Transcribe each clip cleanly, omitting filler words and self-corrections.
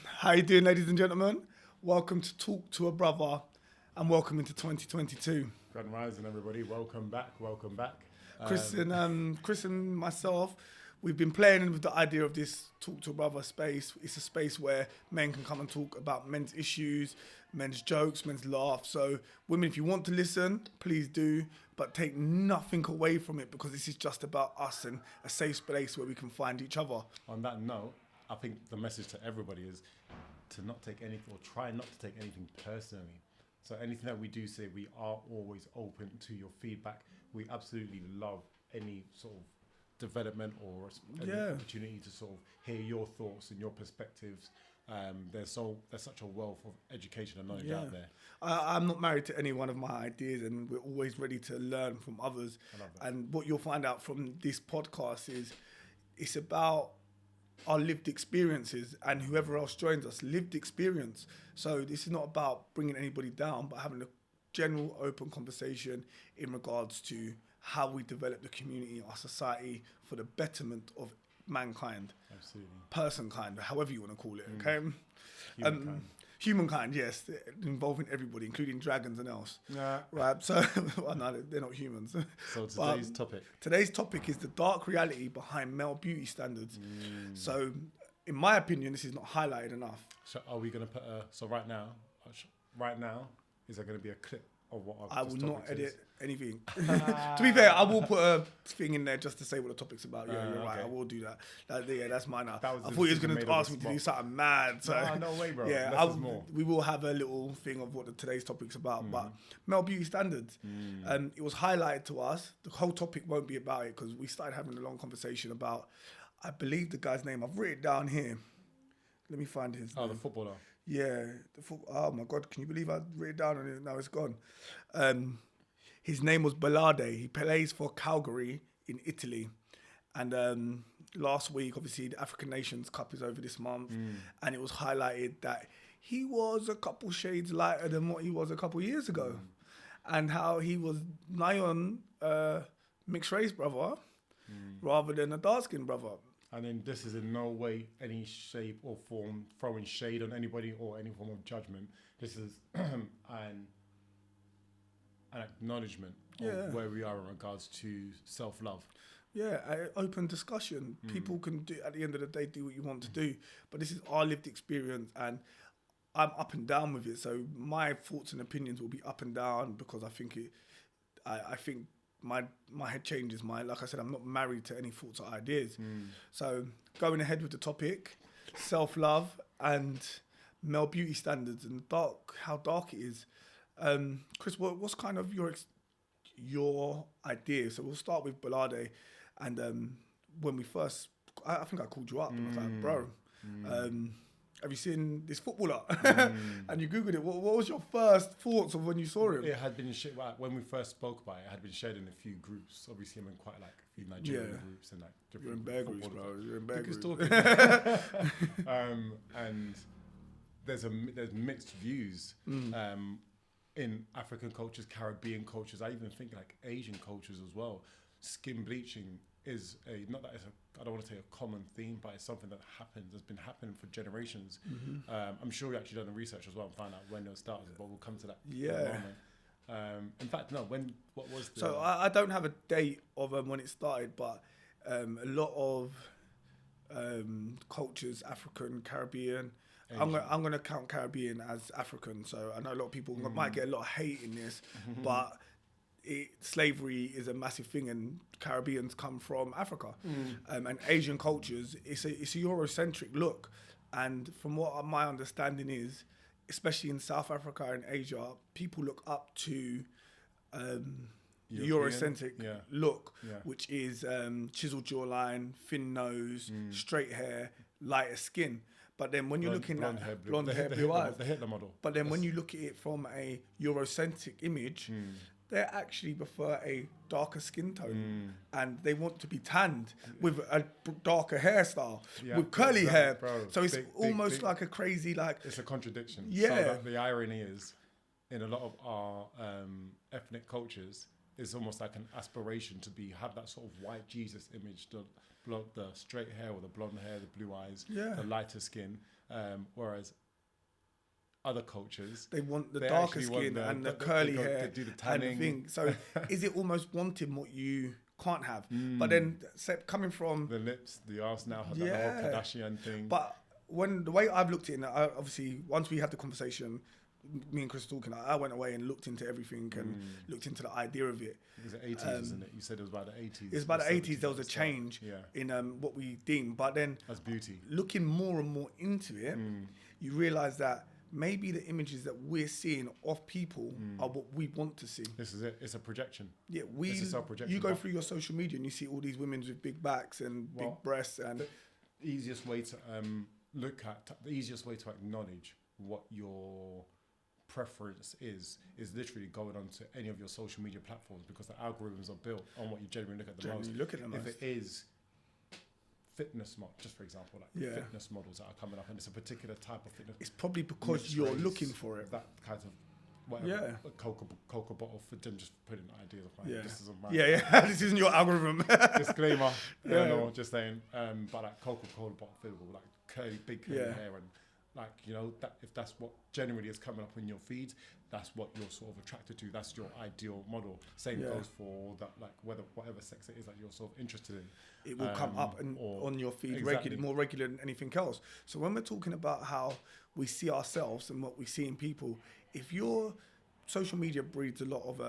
How you doing, ladies and gentlemen? Welcome to Talk to a Brother, and welcome into 2022. Grand rising, everybody. Welcome back. Welcome back. Chris and myself, we've been playing with the idea of this Talk to a Brother space. It's a space where men can come and talk about men's issues, men's jokes, men's laughs. So, women, if you want to listen, please do, but take nothing away from it because this is just about us and a safe space where we can find each other. On that note, I think the message to everybody is to not take anything, or try not to take anything personally. So anything that we do say, we are always open to your feedback. We absolutely love any sort of development or any opportunity to sort of hear your thoughts and your perspectives. There's such a wealth of education and knowledge out there. I'm not married to any one of my ideas, and we're always ready to learn from others. I love that. And what you'll find out from this podcast is it's about our lived experiences, and whoever else joins us, lived experience. So this is not about bringing anybody down, but having a general open conversation in regards to how we develop the community, our society, for the betterment of mankind. Absolutely. Personkind, however you want to call it, okay? Humankind. Humankind, yes, involving everybody, including dragons and else. Yeah. Right, so, well, no, they're not humans. So today's topic is the dark reality behind male beauty standards. So, in my opinion, this is not highlighted enough. So are we going to put right now, is there going to be a clip of what I will not edit anything. To be fair, I will put a thing in there just to say what the topic's about. Yeah, you're right. I will do that. That's mine now. I thought you was going to ask me to do something mad. So no way, bro. Yeah, we will have a little thing of what today's topic's about. But male beauty standards. It was highlighted to us. The whole topic won't be about it because we started having a long conversation about, I believe the guy's name. I've written it down here. Let me find his name. The footballer. Yeah. Oh my God, can you believe I wrote it down and now it's gone? His name was Balade. He plays for Calgary in Italy. And last week, obviously, the African Nations Cup is over this month. And it was highlighted that he was a couple shades lighter than what he was a couple years ago. And how he was nigh on mixed race brother rather than a dark-skinned brother. And then this is in no way any shape or form throwing shade on anybody or any form of judgment. This is an acknowledgement of where we are in regards to self-love. Yeah, open discussion. People can do, at the end of the day, do what you want to do. But this is our lived experience, and I'm up and down with it. So my thoughts and opinions will be up and down because I think I think my head changes. Like I said, I'm not married to any thoughts or ideas. So going ahead with the topic, self-love and male beauty standards and how dark it is. Chris, what's kind of your idea? So we'll start with Balade. And when we first, I think I called you up and I was like, bro, have you seen this footballer? And you Googled it. What was your first thoughts of when you saw him? It had been shared, when we first spoke about it, had been shared in a few groups. Obviously, I'm in quite like a few Nigerian groups and like different. You're in bear groups, bro. You're in bear groups. And there's mixed views in African cultures, Caribbean cultures. I even think like Asian cultures as well. Skin bleaching is I don't want to say a common theme, but it's something that has been happening for generations. I'm sure we actually done the research as well and find out when it started, but we'll come to that. Yeah. In fact, no. What was the? So I don't have a date of when it started, but a lot of cultures, African, Caribbean. Asian. I'm gonna count Caribbean as African. So I know a lot of people might get a lot of hate in this, but. Slavery is a massive thing, and Caribbeans come from Africa, and Asian cultures. It's a Eurocentric look, and from what my understanding is, especially in South Africa and Asia, people look up to the Eurocentric look, which is chiseled jawline, thin nose, straight hair, lighter skin. But then when you're looking at blonde hair, blue eyes, the Hitler model. But then when you look at it from a Eurocentric image. They actually prefer a darker skin tone and they want to be tanned with a darker hairstyle, with curly hair. Bro, so it's almost like a crazy, like... It's a contradiction. Yeah. So the irony is, in a lot of our ethnic cultures, it's almost like an aspiration to have that sort of white Jesus image, the straight hair or the blonde hair, the blue eyes, the lighter skin. Whereas other cultures, They want the they darker actually want skin and the they curly go- hair they do the and the tanning. thing. So is it almost wanting what you can't have? But then coming from The lips, the arse now, the Yeah. whole Kardashian thing. But when the way I've looked at it, obviously, once we had the conversation, me and Chris talking, I went away and looked into everything and looked into the idea of it. It was the 80s, isn't it? You said it was about the 80s. It was about the 80s. There was a 70s change Yeah. in what we deem. But then That's beauty. looking more and more into it, you realise that maybe the images that we're seeing of people are what we want to see. This is it. It's a projection. Yeah, It's a self-projection. you go through your social media and you see all these women with big backs and big breasts and The easiest way to the easiest way to acknowledge what your preference is literally going onto any of your social media platforms, because the algorithms are built on what you generally look at the most. If it is fitness model, just for example, like fitness models that are coming up, and it's a particular type of fitness. it's probably because you're looking for it. That kind of whatever. A Coca bottle for them, just putting ideas of mine. This isn't mine. This isn't your algorithm. Disclaimer. No, just saying. But like Coca-Cola bottle filled with like big curly hair, and like, you know, that if that's what generally is coming up in your feed, that's what you're sort of attracted to. That's your ideal model. Same goes for that, like whatever sex it is that you're sort of interested in. It will come up on your feed regularly, more regular than anything else. So when we're talking about how we see ourselves and what we see in people, if your social media breeds a lot of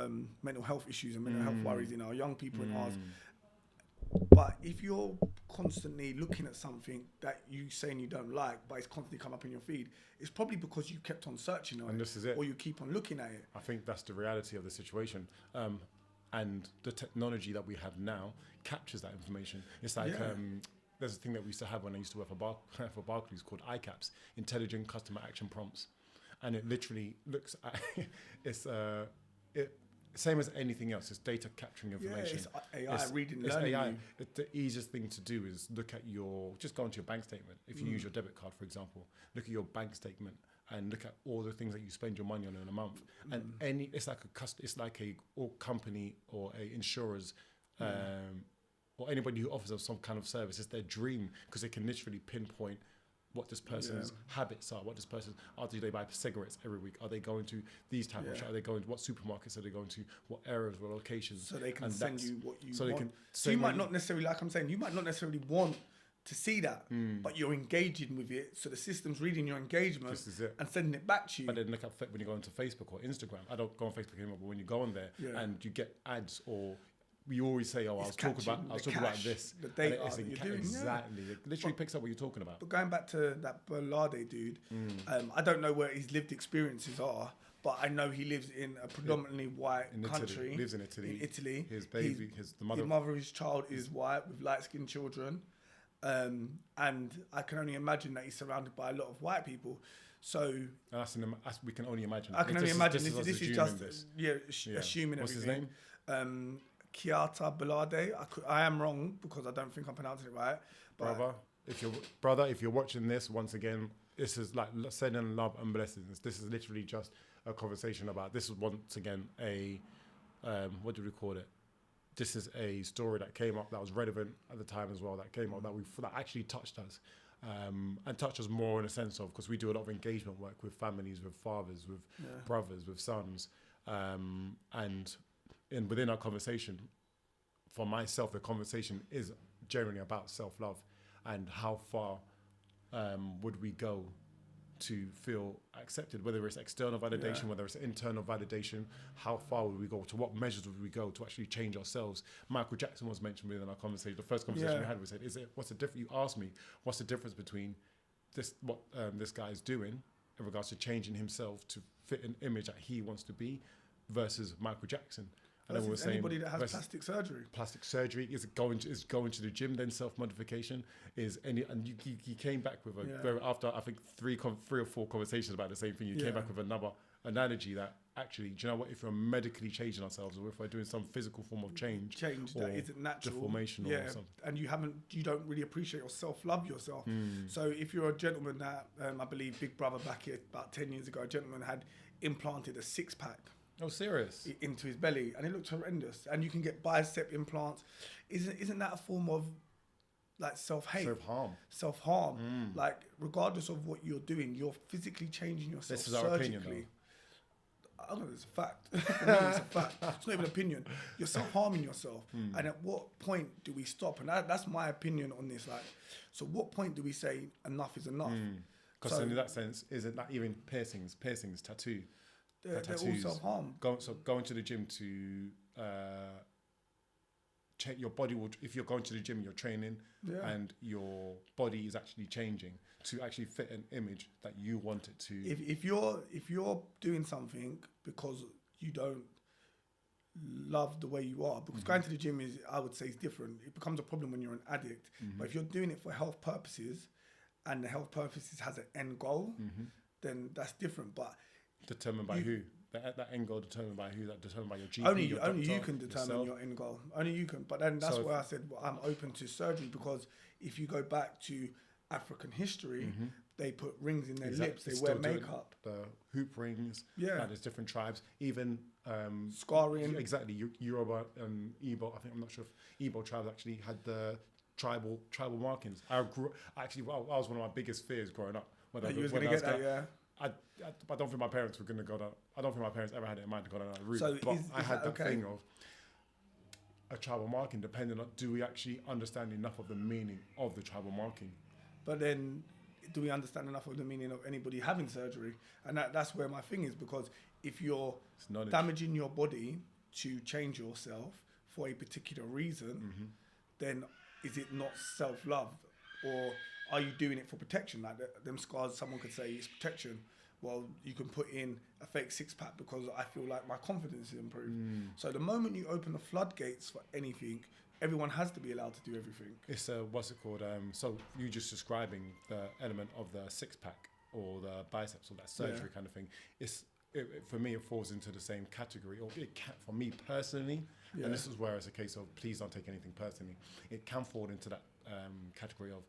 mental health issues and mental health worries in our young people and ours, but if you're constantly looking at something that you saying you don't like, but it's constantly come up in your feed, it's probably because you kept on searching on And this is it. or you keep on looking at it. I think that's the reality of the situation. And the technology that we have now captures that information. It's like there's a thing that we used to have when I used to work for Barclays called ICAPS, Intelligent Customer Action Prompts, and it literally looks at same as anything else. It's data capturing information. It's AI reading, it's learning. AI. The easiest thing to do is look at just go into your bank statement. If you use your debit card, for example, look at your bank statement and look at all the things that you spend your money on in a month. And it's like a company or a insurer's or anybody who offers us some kind of service. It's their dream, because they can literally pinpoint what this person's habits are, what this person, do they buy cigarettes every week? Are they going to these type of shops? Are they going to what supermarkets are they going to? What areas or locations? So they can send you what you so want. They can so you might not necessarily, like I'm saying, you might not necessarily want to see that, but you're engaging with it. So the system's reading your engagement and sending it back to you. But then look at when you go into Facebook or Instagram. I don't go on Facebook anymore, but when you go on there and you get ads, or we always say, "Oh, I was talking about this." The data you're doing, exactly. It literally picks up what you're talking about. But going back to that Berlade dude, I don't know where his lived experiences are, but I know he lives in a predominantly white country. He lives in Italy. In Italy, his baby, the mother of his child is white with light-skinned children, and I can only imagine that he's surrounded by a lot of white people. So we can only imagine. I can only imagine. This is just assuming What's everything. His name? Chiata Belade. I am wrong because I don't think I'm pronouncing it right. But If you're watching this, once again, this is like sending love and blessings. This is literally just a conversation about. This is once again a what do we call it? This is a story that came up that was relevant at the time as well. That came up that actually touched us. And touch us more in a sense of, because we do a lot of engagement work with families, with fathers, with brothers, with sons, and within our conversation, for myself, the conversation is generally about self-love and how far would we go to feel accepted, whether it's external validation, whether it's internal validation. How far would we go? To what measures would we go to actually change ourselves? Michael Jackson was mentioned within our conversation. The first conversation we had, we said, what's the difference? You asked me, what's the difference between this guy is doing in regards to changing himself to fit an image that he wants to be versus Michael Jackson? And then we were saying, anybody that has plastic surgery is going to the gym, then self-modification you came back with after I think three or four conversations about the same thing. You came back with another analogy that actually, do you know what? If we're medically changing ourselves, or if we're doing some physical form of change that isn't natural, deformation, or something, and you don't really appreciate or self-love yourself. So if you're a gentleman that I believe Big Brother back here about 10 years ago, a gentleman had implanted a 6-pack. Oh, serious? Into his belly, and it looked horrendous. And you can get bicep implants. Isn't that a form of like self-hate, self-harm. like regardless of what you're doing, you're physically changing yourself This is our surgically. opinion, I don't know, it's a fact. For me, it's a fact. It's not even an opinion. You're self-harming yourself. And at what point do we stop? And that's my opinion on this. Like, so what point do we say enough is enough? Because in that sense, isn't that even piercings, tattoo? They're all self-harm. Going to the gym to check your body will, if you're going to the gym, you're training, and your body is actually changing to actually fit an image that you want it to. If you're doing something because you don't love the way you are, because going to the gym is, I would say, is different. It becomes a problem when you're an addict. But if you're doing it for health purposes, and the health purposes has an end goal, then that's different. But determined by who? That end goal determined by who? That determined by your GP, only your doctor, you can determine yourself? your end goal. Only you can. But then that's why I said I'm open to surgery, because if you go back to African history, they put rings in their lips, they wear makeup. The hoop rings. Yeah. There's different tribes. Even scarring. Exactly. Yoruba and Igbo. I think, I'm not sure if Igbo tribes actually had the tribal markings. I was one of my biggest fears growing up. I don't think my parents were going to go down. I don't think my parents ever had it in mind to go down that route. So but I had that thing of a tribal marking, depending on, do we actually understand enough of the meaning of the tribal marking? But then, do we understand enough of the meaning of anybody having surgery? And that's where my thing is, because if you're damaging your body to change yourself for a particular reason, then is it not self-love? Or are you doing it for protection? Like them scars, someone could say it's protection. Well, you can put in a fake six-pack because I feel like my confidence is improved. So the moment you open the floodgates for anything, everyone has to be allowed to do everything. It's what's it called? So you just describing the element of the six-pack or the biceps or that surgery kind of thing. For me, it falls into the same category, or it can, for me personally, and this is where it's a case of please don't take anything personally. It can fall into that category of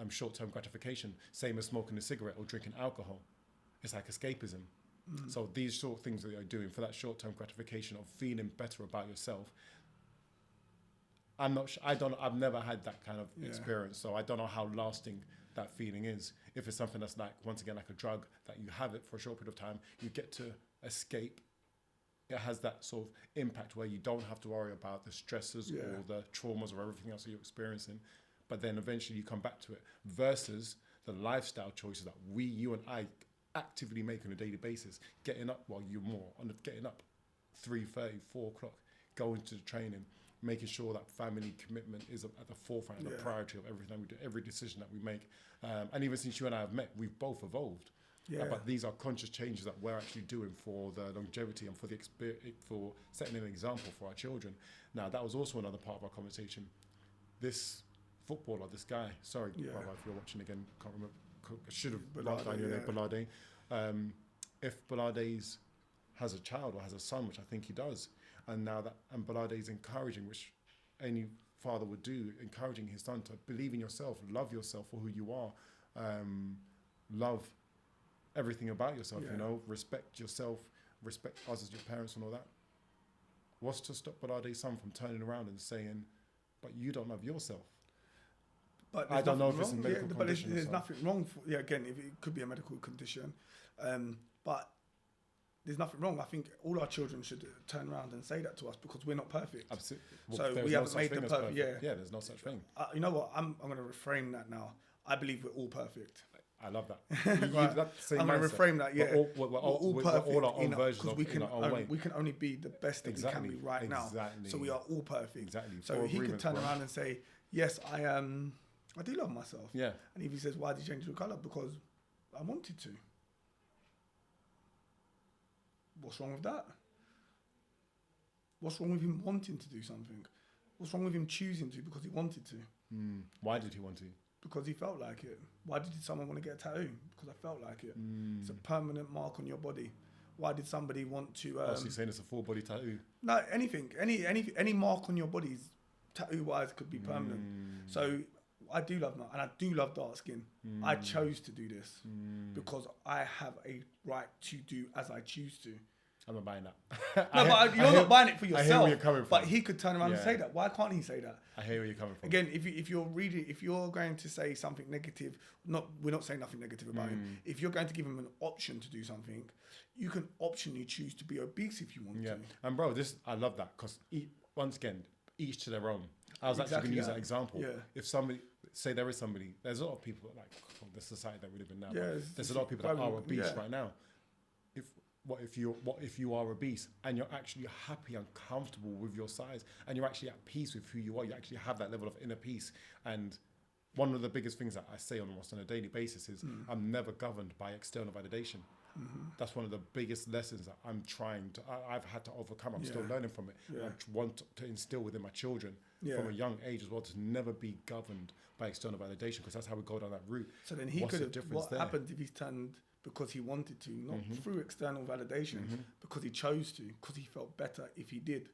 short-term gratification, same as smoking a cigarette or drinking alcohol. It's like escapism. So these sort of things that you're doing for that short-term gratification of feeling better about yourself. I've never had that kind of experience, so I don't know how lasting that feeling is. If it's something that's like, once again, like a drug, that you have it for a short period of time, you get to escape. It has that sort of impact where you don't have to worry about the stresses or the traumas or everything else that you're experiencing. But then eventually you come back to it, versus the lifestyle choices that you and I actively make on a daily basis. Getting up, getting up 3:30, 4 o'clock, going to the training, making sure that family commitment is at the forefront and the priority of everything we do, every decision that we make. And even since you and I have met, we've both evolved. But these are conscious changes that we're actually doing for the longevity and for setting an example for our children. Now, that was also another part of our conversation. This footballer, this guy, sorry, brother, if you're watching again, can't remember, should have marked down your name, Balade. If Balade has a child or has a son, which I think he does, and Balade is encouraging, which any father would do, encouraging his son to believe in yourself, love yourself for who you are, love everything about yourself, respect yourself, respect us as your parents and all that. What's to stop Balade's son from turning around and saying, but you don't love yourself? But I don't know if it's a medical condition. But there's nothing wrong. Again, if it could be a medical condition, but there's nothing wrong. I think all our children should turn around and say that to us, because we're not perfect. Absolutely. So we haven't made them perfect. Yeah, there's no such thing. You know what? I'm going to reframe that now. I believe we're all perfect. I love that. I'm going to reframe that. Yeah, we're all perfect. All our own versions of in our own way. We can only be the best that we can be right now. So we are all perfect. Exactly. So he could turn around and say, "Yes, I do love myself." Yeah. And if he says, "Why did you change your colour?" Because I wanted to. What's wrong with that? What's wrong with him wanting to do something? What's wrong with him choosing to because he wanted to? Why did he want to? Because he felt like it. Why did someone want to get a tattoo? Because I felt like it. It's a permanent mark on your body. Why did somebody want to... so you're saying it's a full body tattoo? No, anything. Any mark on your body, tattoo-wise, could be permanent. So I do love that, and I do love dark skin. I chose to do this because I have a right to do as I choose to. I'm not buying that. No, but you're not buying it for yourself. I hear where you're coming from. But he could turn around and say that. Why can't he say that? I hear where you're coming from. Again, if you're going to say something negative, we're not saying nothing negative about him. If you're going to give him an option to do something, you can optionally choose to be obese if you want to. And bro, I love that because once again, each to their own. I was actually going to use that example. Yeah. If there's a lot of people like the society that we live in now. Yeah, there's a lot of people that are obese right now. What if you are obese and you're actually happy and comfortable with your size and you're actually at peace with who you are? You actually have that level of inner peace. And one of the biggest things that I say almost on a daily basis is I'm never governed by external validation. That's one of the biggest lessons that I've had to overcome. I'm still learning from it. I want to instill within my children from a young age as well to never be governed by external validation, because that's how we go down that route. So then what happens if he's turned because he wanted to, not through external validation, because he chose to, because he felt better if he did?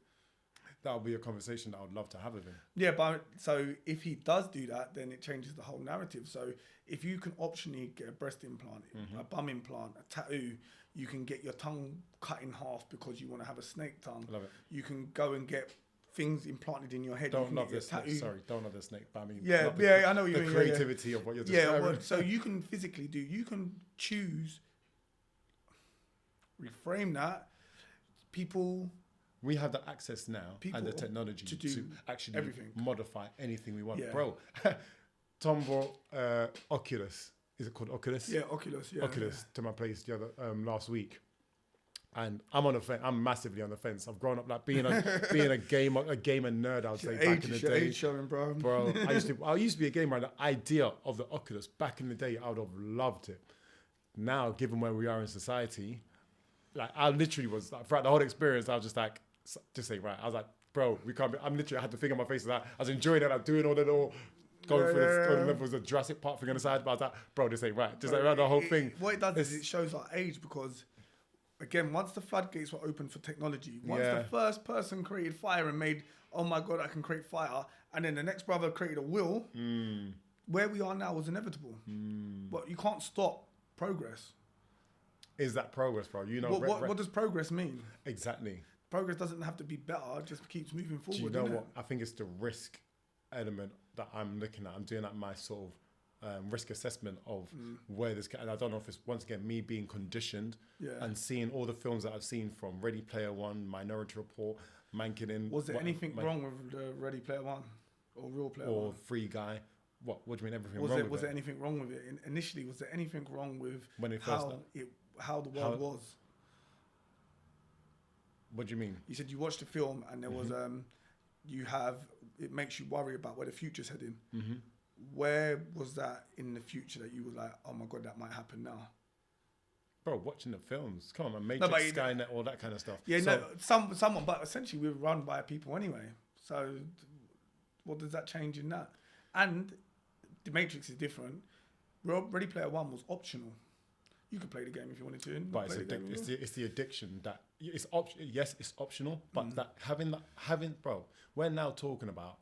That would be a conversation that I would love to have with him. Yeah, but so if he does do that, then it changes the whole narrative. So if you can optionally get a breast implant, a bum implant, a tattoo, you can get your tongue cut in half because you want to have a snake tongue. Love it. You can go and get things implanted in your head. Don't love the snake. Sorry, don't love the snake. But I mean, I know what you mean. The creativity of what you're describing. Yeah, so you can physically do. You can choose. Reframe that. People. We have the access now and the technology to actually modify anything we want. Bro, Tom brought Oculus. Is it called Oculus? Yeah, Oculus. Yeah, Oculus to my place last week. And I'm on the fence. I'm massively on the fence. I've grown up like being a gamer nerd. I would say back in the day. Age showing, bro. I used to be a gamer. And the idea of the Oculus back in the day, I would have loved it. Now, given where we are in society, like I literally was like, throughout the whole experience, I was just like, just say right. I was like, bro, we can't be. I had the thing on my face that I was enjoying it. I'm doing all the little. Going for the levels of Jurassic Park thing on the side, but I was like, bro, this ain't right. Just like around the whole thing. What it does is it shows our age, because again, once the floodgates were open for technology, once the first person created fire and made, oh my God, I can create fire, and then the next brother created a wheel, where we are now was inevitable. But you can't stop progress. Is that progress, bro? You know, what does progress mean? Exactly. Progress doesn't have to be better; it just keeps moving forward. Do you know what? I think it's the risk element that I'm looking at. I'm doing at my sort of risk assessment of where this. And I don't know if it's once again me being conditioned and seeing all the films that I've seen from Ready Player One, Minority Report, Mankin. Was there anything wrong with the Ready Player One or Real Player One? Or Free Guy? What do you mean everything wrong with it? Was there anything wrong with it? Initially, was there anything wrong with when it how the world was? What do you mean? You said you watched the film and there was it makes you worry about where the future's heading. Where was that in the future that you were like, oh my God, that might happen now? Bro, watching the films. Come on, man. Matrix, Skynet, all that kind of stuff. Yeah, someone, but essentially we're run by people anyway. So what does that change in that? And the Matrix is different. Ready Player One was optional. You could play the game if you wanted to. But it's the addiction that it's yes, it's optional, but that having bro, we're now talking about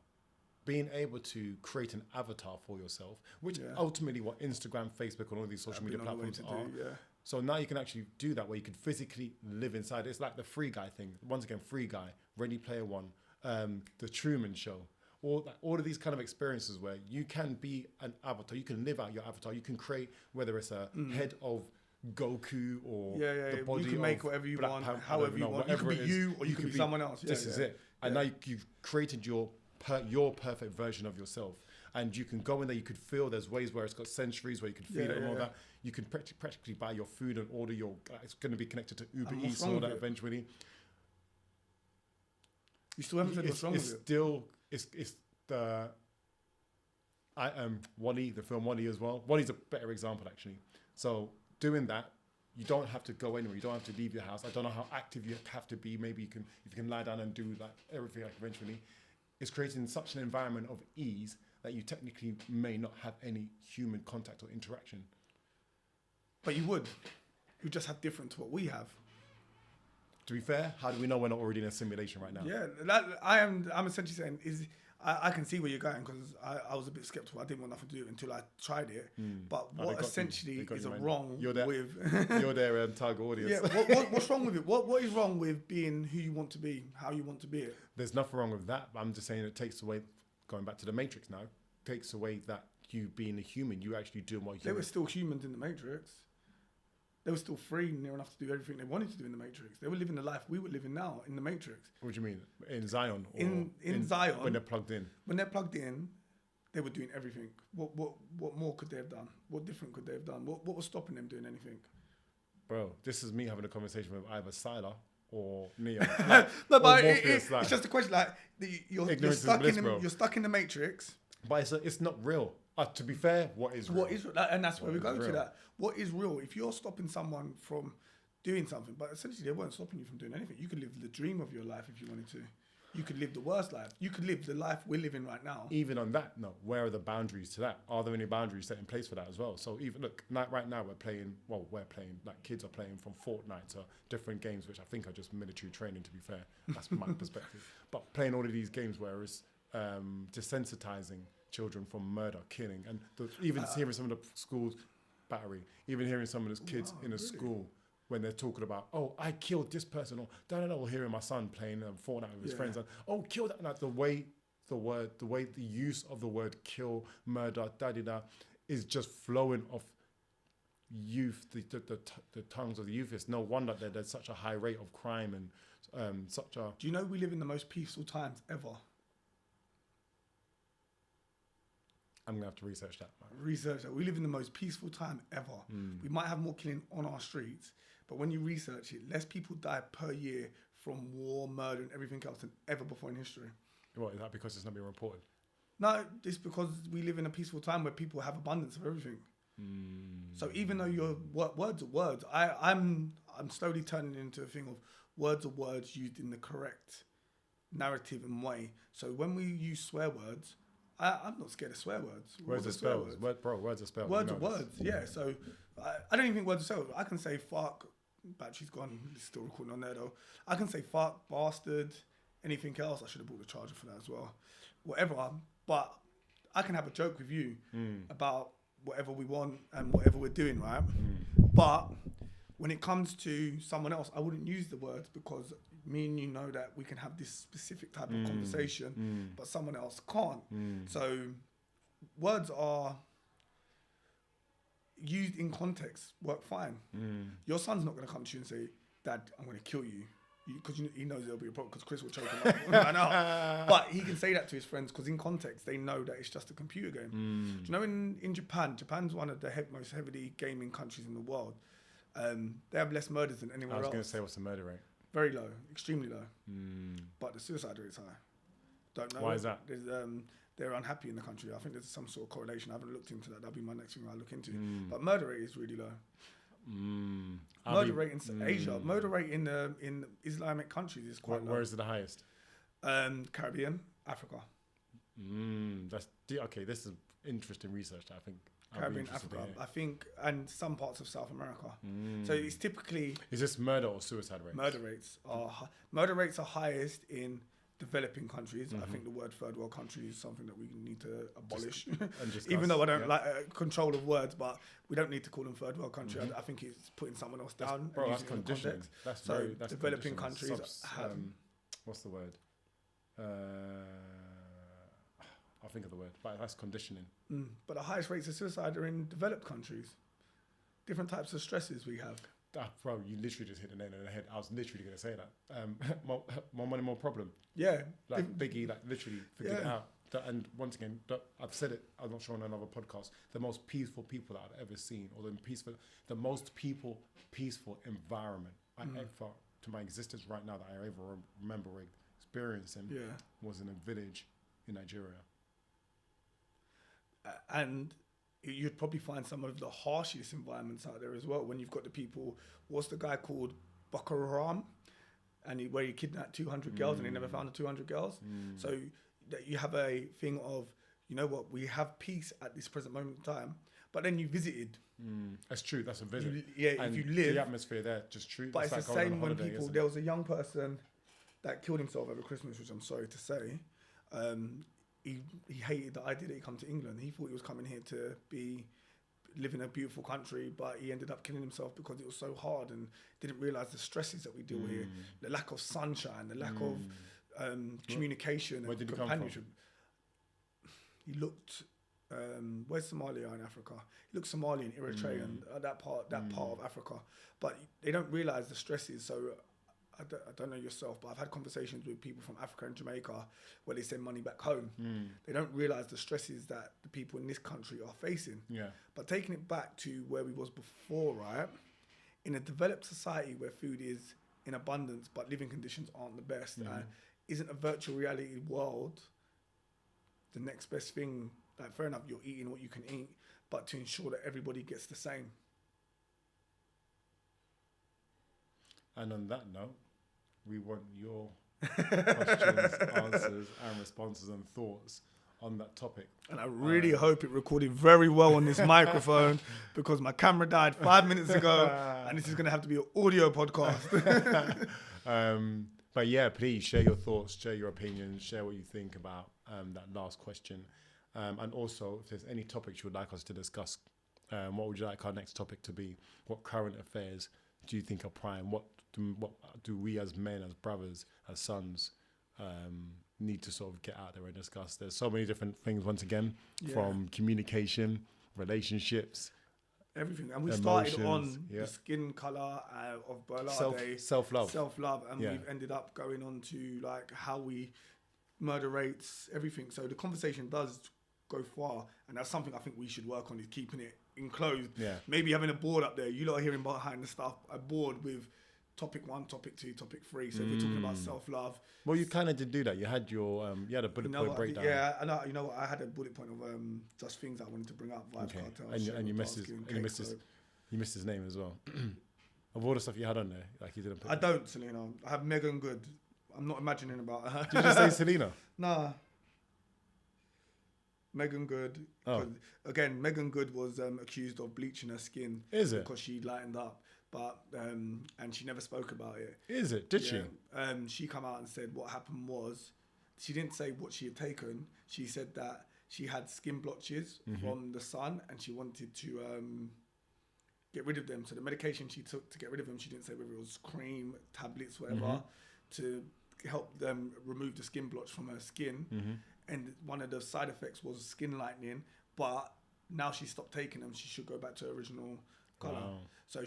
being able to create an avatar for yourself, which ultimately what Instagram, Facebook, and all these social media platforms are. So now you can actually do that where you can physically live inside. It's like the Free Guy thing. Once again, Free Guy, Ready Player One, The Truman Show. All of these kind of experiences where you can be an avatar, you can live out your avatar, you can create, whether it's a head of Goku or the body you can make whatever you want, however you want. You can be you or you can be someone else. This is it. And now you've created your perfect version of yourself. And you can go in there, you could feel there's ways where it's got sensories where you can feel it and all that. You can practically buy your food and order it's going to be connected to Uber Eats and all that eventually. You still haven't said what's wrong with it. It's the Wall-E, the film Wall-E as well. Wall-E's a better example actually. So doing that, you don't have to go anywhere. You don't have to leave your house. I don't know how active you have to be. Maybe if you can lie down and do like everything like eventually. It's creating such an environment of ease that you technically may not have any human contact or interaction. But you would. You just have different to what we have. To be fair, how do we know we're not already in a simulation right now? Yeah, I'm essentially saying I can see where you're going because I was a bit skeptical. I didn't want nothing to do it until I tried it. But what essentially is wrong with... You're their target audience. Yeah, what's wrong with it? What is wrong with being who you want to be, how you want to be it? There's nothing wrong with that. But I'm just saying it takes away, going back to the Matrix now, takes away that you being a human, you actually doing what They were still humans in the Matrix. They were still free near enough to do everything they wanted to do in the Matrix. They were living the life we were living now in the Matrix. What do you mean? In Zion? Or in Zion. When they're plugged in? When they're plugged in, they were doing everything. What more could they have done? What different could they have done? What was stopping them doing anything? Bro, this is me having a conversation with either Sylar or Neo. No, but it's just a question. Like you're stuck in the Matrix. But it's not real. To be fair, what is real? And that's where we go to that. What is real? If you're stopping someone from doing something, but essentially they weren't stopping you from doing anything. You could live the dream of your life if you wanted to. You could live the worst life. You could live the life we're living right now. Even on that note, where are the boundaries to that? Are there any boundaries set in place for that as well? So even look, right now like kids are playing from Fortnite to different games, which I think are just military training, to be fair. That's my perspective. But playing all of these games where it's desensitizing children from murder, killing, and even hearing some of the schools battery, even hearing some of the kids in a school when they're talking about, oh, I killed this person, or hearing my son playing Fortnite with his friends, and kill that. Like the use of the word kill, murder, is just flowing off youth, the tongues of the youth. It's no wonder that there's such a high rate of crime and such a. Do you know we live in the most peaceful times ever? I'm going to have to research that. Research that. We live in the most peaceful time ever. We might have more killing on our streets, but when you research it, less people die per year from war, murder, and everything else than ever before in history. What, is that because it's not being reported? No, it's because we live in a peaceful time where people have abundance of everything. So even though your words are words, I'm slowly turning into a thing of words are words used in the correct narrative and way. So when we use swear words, I'm not scared of swear words. Words are spells. Words are spells. Words are words, yeah. So I don't even think words are spells. I can say fuck, battery's gone, it's still recording on there though. I can say fuck, bastard, anything else. I should have bought the charger for that as well. Whatever. But I can have a joke with you about whatever we want and whatever we're doing, right? But when it comes to someone else, I wouldn't use the words because me and you know that we can have this specific type of conversation, but someone else can't. So words are used in context, work fine. Your son's not going to come to you and say, Dad, I'm going to kill you. Because he knows there'll be a problem because Chris will choke him up. I know. But he can say that to his friends because in context, they know that it's just a computer game. Do you know in Japan's one of the most heavily gaming countries in the world. They have less murders than anywhere else. I was going to say, what's the murder rate? Very low, extremely low. But the suicide rate's high. Don't know. Why is that? They're unhappy in the country. I think there's some sort of correlation. I haven't looked into that. That'll be my next thing I look into. But murder rate is really low. Murder rate in Asia, murder rate in Islamic countries is quite low. Where is it the highest? Caribbean, Africa. Okay. This is interesting research. I think. Caribbean, Africa, I think, and some parts of South America. So it's typically. Is this murder or suicide rates? Murder rates are highest in developing countries. I think the word third world country is something that we need to abolish. Even though I don't like control of words, but we don't need to call them third world country. I think it's putting someone else down. That's conditioning. That's developing countries have. What's the word? I'll think of the word, but that's conditioning. But the highest rates of suicide are in developed countries. Different types of stresses we have. Bro, you literally just hit the nail on the head. I was literally going to say that. More money, more problem. Yeah. Like Biggie, like literally figured it out. And once again, I've said it, I'm not sure on another podcast, the most peaceful people that I've ever seen, or the most peaceful environment to my existence right now that I ever remember experiencing was in a village in Nigeria. And you'd probably find some of the harshest environments out there as well. When you've got the people, what's the guy called Boko Haram, and where he kidnapped 200 girls and he never found the 200 girls. So that you have a thing of, you know what, we have peace at this present moment in time. But then you visited. That's true. That's a visit. If you live, the atmosphere there, just true. But it's like the same when people. There was a young person that killed himself over Christmas, which I'm sorry to say. he hated the idea that he come to England. He thought he was coming here to live in a beautiful country, but he ended up killing himself because it was so hard and didn't realise the stresses that we deal with here, the lack of sunshine, the lack of communication and companionship. He looked, where's Somalia in Africa? He looked Somalian, Eritrean, that part of Africa. But they don't realise the stresses. So I don't know yourself, but I've had conversations with people from Africa and Jamaica where they send money back home. They don't realise the stresses that the people in this country are facing. Yeah. But taking it back to where we was before, right? In a developed society where food is in abundance but living conditions aren't the best, isn't a virtual reality world the next best thing? Like, fair enough, you're eating what you can eat, but to ensure that everybody gets the same. And on that note, we want your questions, answers, and responses and thoughts on that topic. And I really hope it recorded very well on this microphone, because my camera died 5 minutes ago, and this is going to have to be an audio podcast. But yeah, please share your thoughts, share your opinions, share what you think about that last question. And also, if there's any topics you would like us to discuss, what would you like our next topic to be? What current affairs do you think are prime? What do we as men, as brothers, as sons, need to sort of get out there and discuss? There's so many different things, once again, from communication, relationships, everything. And we started on the skin colour of Berlade. Self-love. And we've ended up going on to like how we murder rates, everything. So the conversation does go far. And that's something I think we should work on, is keeping it enclosed. Yeah. Maybe having a board up there. You lot are hearing behind the stuff, a board with topic 1, topic 2, topic 3. So if we're talking about self-love. Well, you kind of did do that. You had your a bullet point breakdown. Yeah, I know. You know what? I had a bullet point of just things I wanted to bring up. Vibes Cartel. And you missed his name as well. Of all the stuff you had on there, like you didn't put. I don't, Selena. I have Megan Good. I'm not imagining about her. Did you just say Selena? Nah. Megan Good. Oh. Again, Megan Good was accused of bleaching her skin. Is it? Because she lightened up. But and she never spoke about it. Is it? Did she? She come out and said what happened was, she didn't say what she had taken. She said that she had skin blotches from the sun, and she wanted to get rid of them. So the medication she took to get rid of them, she didn't say whether it was cream, tablets, whatever, to help them remove the skin blotch from her skin. And one of the side effects was skin lightening. But now she stopped taking them. She should go back to her original colour. Wow. So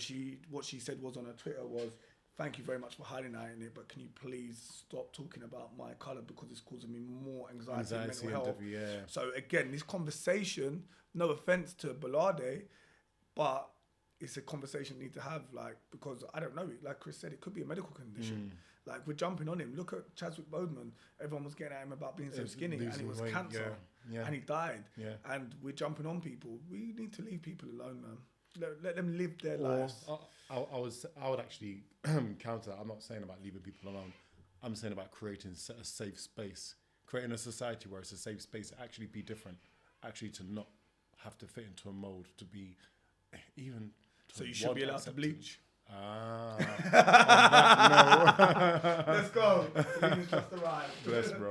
what she said was on her Twitter was, "Thank you very much for highlighting it, but can you please stop talking about my colour, because it's causing me more anxiety and mental health." So again, this conversation, no offence to Berlade, but it's a conversation we need to have, like, because I don't know, like Chris said, it could be a medical condition. Like, we're jumping on him. Look at Chadwick Boseman. Everyone was getting at him about being so skinny, and it was cancer, and he died. And we're jumping on people. We need to leave people alone, man. Let them live their lives. I would actually counter that. I'm not saying about leaving people alone. I'm saying about creating a safe space, creating a society where it's a safe space to actually be different, actually to not have to fit into a mold, to be even. So you should be allowed to bleach. On that note. Let's go. Just arrived. Bless, bro.